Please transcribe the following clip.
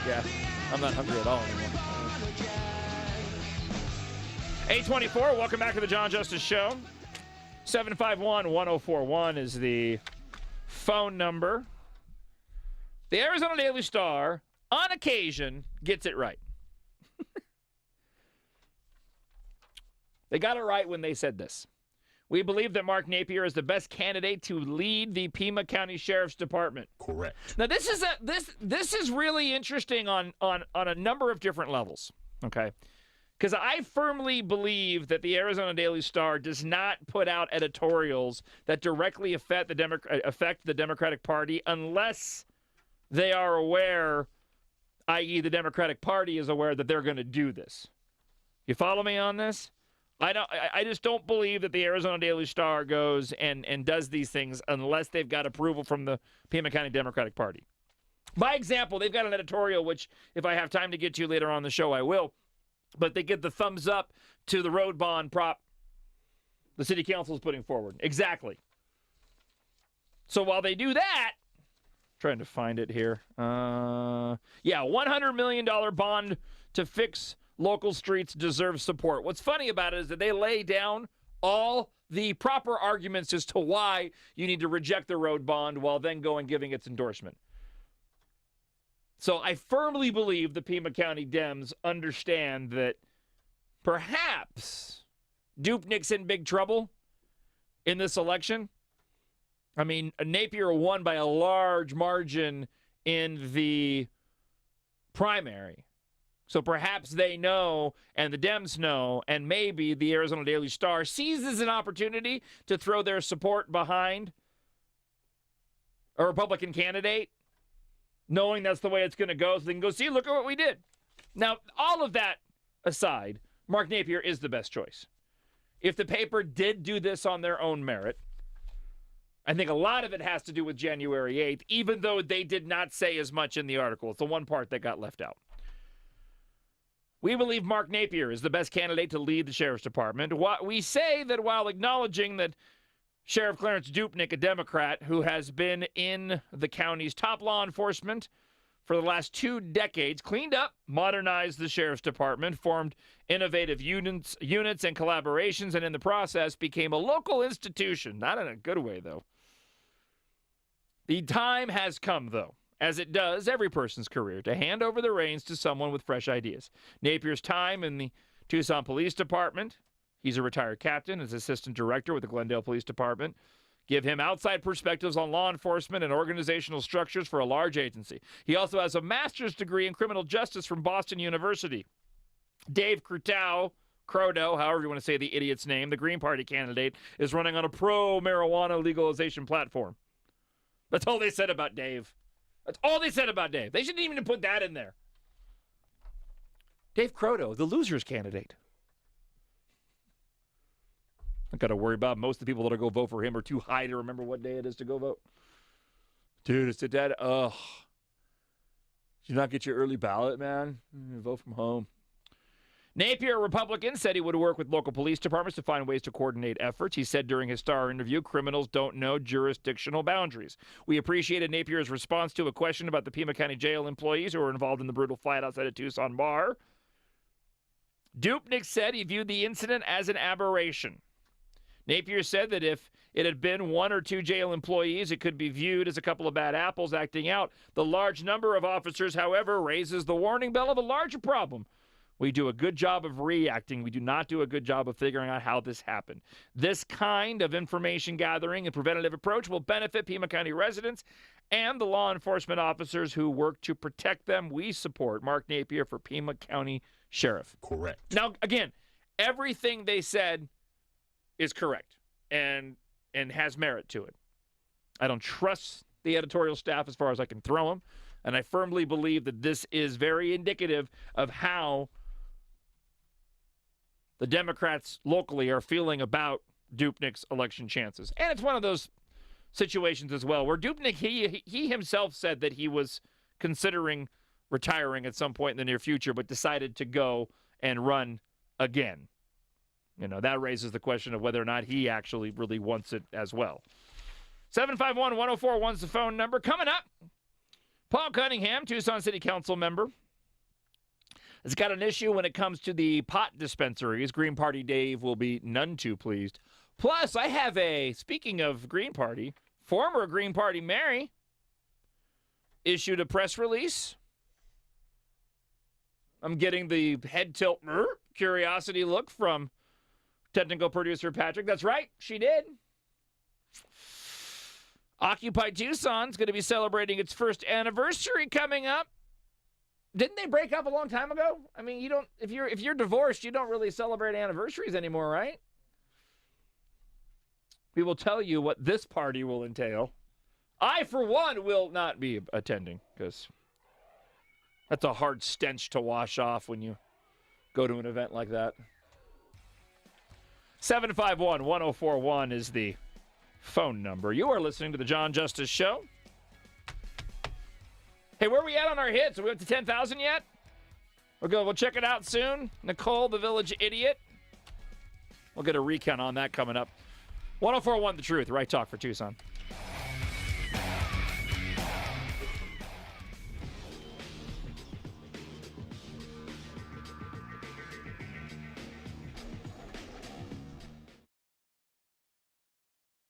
Yeah, I'm not hungry at all anymore. 824, welcome back to the John Justice Show. 751-1041 is the phone number. The Arizona Daily Star, on occasion, gets it right. They got it right when they said this. We believe that Mark Napier is the best candidate to lead the Pima County Sheriff's Department. Correct. Now, this is really interesting on a number of different levels, okay? Because I firmly believe that the Arizona Daily Star does not put out editorials that directly affect the Democratic Party unless they are aware, i.e. the Democratic Party is aware that they're going to do this. You follow me on this? I just don't believe that the Arizona Daily Star goes and does these things unless they've got approval from the Pima County Democratic Party. By example, they've got an editorial, which if I have time to get to later on the show, I will. But they give the thumbs up to the road bond prop the city council is putting forward. Exactly. So while they do that, trying to find it here. $100 million bond to fix local streets deserve support. What's funny about it is that they lay down all the proper arguments as to why you need to reject the road bond while then going giving its endorsement. So I firmly believe the Pima County Dems understand that perhaps Dupnick's in big trouble in this election. I mean, Napier won by a large margin in the primary. So perhaps they know, and the Dems know, and maybe the Arizona Daily Star seizes an opportunity to throw their support behind a Republican candidate, knowing that's the way it's going to go, so they can go, see, look at what we did. Now, all of that aside, Mark Napier is the best choice. If the paper did do this on their own merit, I think a lot of it has to do with January 8th, even though they did not say as much in the article. It's the one part that got left out. We believe Mark Napier is the best candidate to lead the Sheriff's Department. We say that while acknowledging that Sheriff Clarence Dupnick, a Democrat who has been in the county's top law enforcement for the last 2 decades, cleaned up, modernized the Sheriff's Department, formed innovative units and collaborations, and in the process became a local institution. Not in a good way, though. The time has come, though, as it does every person's career, to hand over the reins to someone with fresh ideas. Napier's time in the Tucson Police Department, he's a retired captain, as assistant director with the Glendale Police Department, give him outside perspectives on law enforcement and organizational structures for a large agency. He also has a master's degree in criminal justice from Boston University. Dave Croteau, however you want to say the idiot's name, the Green Party candidate, is running on a pro-marijuana legalization platform. That's all they said about Dave. That's all they said about Dave. They shouldn't even put that in there. Dave Croteau, the loser's candidate. I got to worry about most of the people that'll go vote for him are too high to remember what day it is to go vote. Dude, it's a dead. Did you not get your early ballot, man? Vote from home. Napier, a Republican, said he would work with local police departments to find ways to coordinate efforts. He said during his Star interview, criminals don't know jurisdictional boundaries. We appreciated Napier's response to a question about the Pima County Jail employees who were involved in the brutal fight outside a Tucson bar. Dupnick said he viewed the incident as an aberration. Napier said that if it had been 1 or 2 jail employees, it could be viewed as a couple of bad apples acting out. The large number of officers, however, raises the warning bell of a larger problem. We do a good job of reacting. We do not do a good job of figuring out how this happened. This kind of information gathering and preventative approach will benefit Pima County residents and the law enforcement officers who work to protect them. We support Mark Napier for Pima County Sheriff. Correct. Now, again, everything they said is correct and has merit to it. I don't trust the editorial staff as far as I can throw them, and I firmly believe that this is very indicative of how the Democrats locally are feeling about Dupnick's election chances. And it's one of those situations as well where Dupnick, he himself said that he was considering retiring at some point in the near future, but decided to go and run again. You know, that raises the question of whether or not he actually really wants it as well. 751-1041 is the phone number. Coming up, Paul Cunningham, Tucson City Council member, has got an issue when it comes to the pot dispensaries. Green Party Dave will be none too pleased. Plus, I have speaking of Green Party, former Green Party Mary issued a press release. I'm getting the head tilt curiosity look from technical producer Patrick. That's right, she did. Occupy Tucson's going to be celebrating its first anniversary coming up. Didn't they break up a long time ago? I mean, you don't if you're divorced, you don't really celebrate anniversaries anymore, right? We will tell you what this party will entail. I, for one, will not be attending because that's a hard stench to wash off when you go to an event like that. 751-1041 is the phone number. You are listening to the John Justice Show. Hey, where are we at on our hits? Are we up to 10,000 yet? We'll check it out soon. Nicole, the Village Idiot. We'll get a recount on that coming up. 1041 The Truth, Right Talk for Tucson.